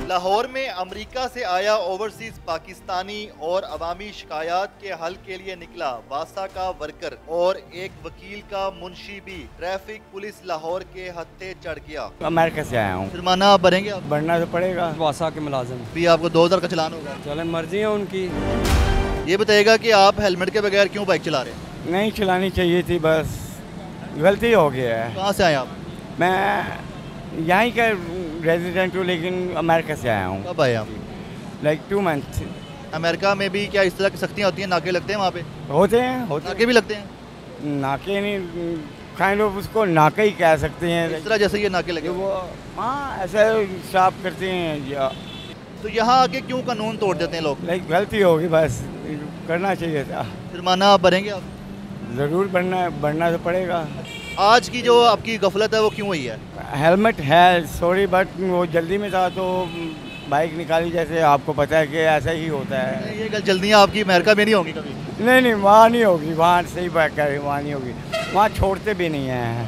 लाहौर में अमेरिका से आया ओवरसीज पाकिस्तानी और अवामी शिकायत के हल के लिए निकला वासा का वर्कर और एक वकील का मुंशी भी ट्रैफिक पुलिस लाहौर के हत्थे चढ़ गया। अमेरिका से आया हूँ। जुर्माना आप भरेंगे? आप भरना तो पड़ेगा। वासा के मुलाजिम भी आपको 2000 का चलान होगा। चले मर्जी है उनकी। ये बताइएगा कि आप हेलमेट के बगैर क्यों बाइक चला रहे हैं? नहीं चलानी चाहिए थी, बस गलती हो गया है। कहाँ से आए आप? मैं यहीं का रेजिडेंट हूँ लेकिन अमेरिका से आया हूँ। कब आए आप? Like 2 month. अमेरिका में भी क्या इस तरह की सख्तियाँ होती हैं? नाके लगते हैं वहाँ पे? होते हैं नाके भी लगते हैं? नाके नहीं, काइंड ऑफ उसको नाका ही कह सकते हैं। इस तरह जैसे ये नाके लगे वो हाँ ऐसा साफ करते हैं या तो यहाँ आके क्यों कानून तोड़ देते हैं लोग? लाइक गलती होगी, बस करना चाहिए था। जुर्माना आप भरेंगे? आप ज़रूर बढ़ना तो पड़ेगा। आज की जो आपकी गफलत है वो क्यों हुई है? हेलमेट है, सॉरी, बट वो जल्दी में था तो बाइक निकाली, जैसे आपको पता है कि ऐसा ही होता है। ये जल्दियाँ आपकी अमेरिका में नहीं होंगी कभी? नहीं वहाँ नहीं होगी, वहाँ सही बात कर रही, वहाँ नहीं होगी, वहाँ छोड़ते भी नहीं हैं।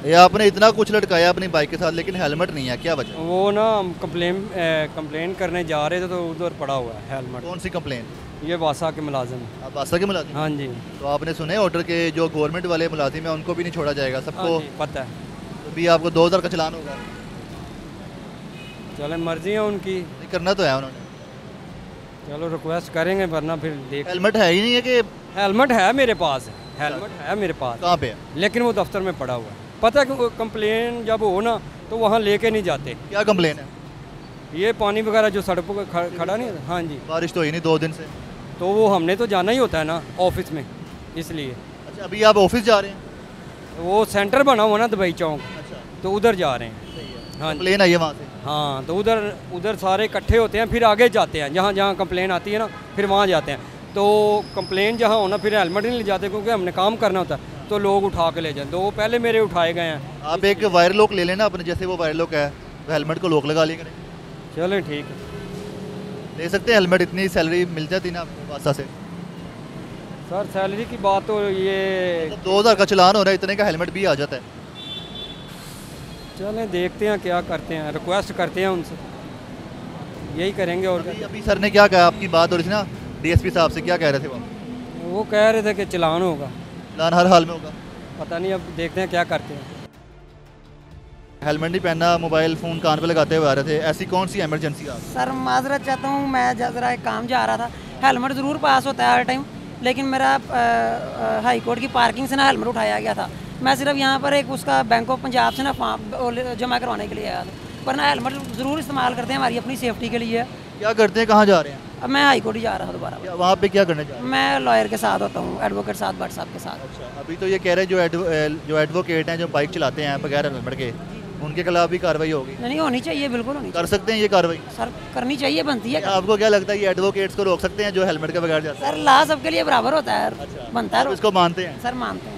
ये आपने इतना कुछ लटकाया अपनी बाइक के साथ लेकिन हेलमेट नहीं है, क्या वजह? वो ना हम कंप्लेन करने जा रहे थे तो उधर पड़ा हुआ है हेलमेट। कौन सी कंप्लेन? ये वासा के मुलाजिम। आप वासा के मुलाजिम? हाँ जी। तो आपने सुने ऑर्डर के जो गवर्नमेंट वाले मुलाजिम हैं उनको भी नहीं छोड़ा जाएगा? सबको हाँ जी, पता है। तो भी आपको 2000 का चलान होगा। चले मर्जी है उनकी। नहीं करना तो है उन्होंने। चलो रिक्वेस्ट करेंगे वरना फिर देख। हेलमेट है ही नहीं है कि? हेलमेट है मेरे पास, हेलमेट है मेरे पास। कहाँ पे है? लेकिन वो दफ्तर में पड़ा हुआ है। पता है कि कंप्लेन जब हो ना तो वहाँ लेके नहीं जाते। क्या कंप्लेन है? ये पानी वगैरह जो सड़कों पर खड़ा नहीं है। हाँ जी। बारिश तो हुई नहीं 2 दिन से। तो वो हमने तो जाना ही होता है ना ऑफिस में, इसलिए। अच्छा, अभी आप ऑफिस जा रहे हैं? वो सेंटर बना हुआ ना दुबई चौक, अच्छा, तो उधर जा रहे हैं। सही है। हाँ कंप्लेन आई है वहाँ से? हाँ, तो उधर सारे इकट्ठे होते हैं, फिर आगे जाते हैं जहाँ जहाँ कंप्लेन आती है ना, फिर वहाँ जाते हैं। तो कंप्लेन जहाँ होना फिर हेलमेट नहीं ले जाते क्योंकि हमने काम करना होता है, तो लोग उठा के ले जाते। तो वो पहले मेरे उठाए गए हैं। आप एक वायर लॉक ले लेना अपने, जैसे वो वायर लॉक है तो हेलमेट को लॉक लगा लिया करें। चलो ठीक है, ले सकते हैं हेलमेट, इतनी सैलरी मिल जाती ना आपको वासा से। सर सैलरी की बात तो ये 2000 का चलान हो रहा है, इतने का हेलमेट भी आ जाता है। चलें देखते हैं क्या करते हैं, रिक्वेस्ट करते हैं उनसे, यही करेंगे। और अभी सर ने क्या कहा? आपकी बात हो रही थी ना डीएसपी साहब से, क्या कह रहे थे वो कह रहे थे कि चलान होगा। चलान हर हाल में होगा? पता नहीं, अब देखते हैं क्या करते हैं। हेलमेट नहीं पहनना, मोबाइल फ़ोन कान पे लगाते हुए आ रहे थे, ऐसी कौन सी इमरजेंसी आ? सर माजरत चाहता हूँ, मैं ज़रा एक काम जा रहा था। हेलमेट ज़रूर पास होता है हर टाइम, लेकिन मेरा हाई कोर्ट की पार्किंग से ना हेलमेट उठाया गया था। मैं सिर्फ यहाँ पर एक उसका बैंक ऑफ पंजाब से ना फॉर्म जमा करवाने के लिए आया था। पर ना हेलमेट ज़रूर इस्तेमाल करते हैं हमारी अपनी सेफ्टी के लिए। क्या करते हैं, कहाँ जा रहे हैं? अब मैं हाई कोर्ट ही जा रहा था दोबारा। वहाँ पे क्या करने जा रहे हैं? मैं लॉयर के साथ होता हूँ, एडवोकेट साथ भट्ट साहब के साथ। अच्छा, अभी तो ये कह रहे हैं जो एडवोकेट हैं जो बाइक चलाते हैं बगैर हेलमेट के, उनके खिलाफ भी कार्रवाई होगी? नहीं होनी चाहिए, बिल्कुल होनी कर सकते हैं ये कार्रवाई? सर करनी चाहिए, बनती है। आपको क्या लगता है ये एडवोकेट्स को रोक सकते हैं जो हेलमेट के बगैर जाते हैं? सर ला सबके लिए बराबर होता है, अच्छा, बनता है। इसको मानते हैं? सर मानते हैं।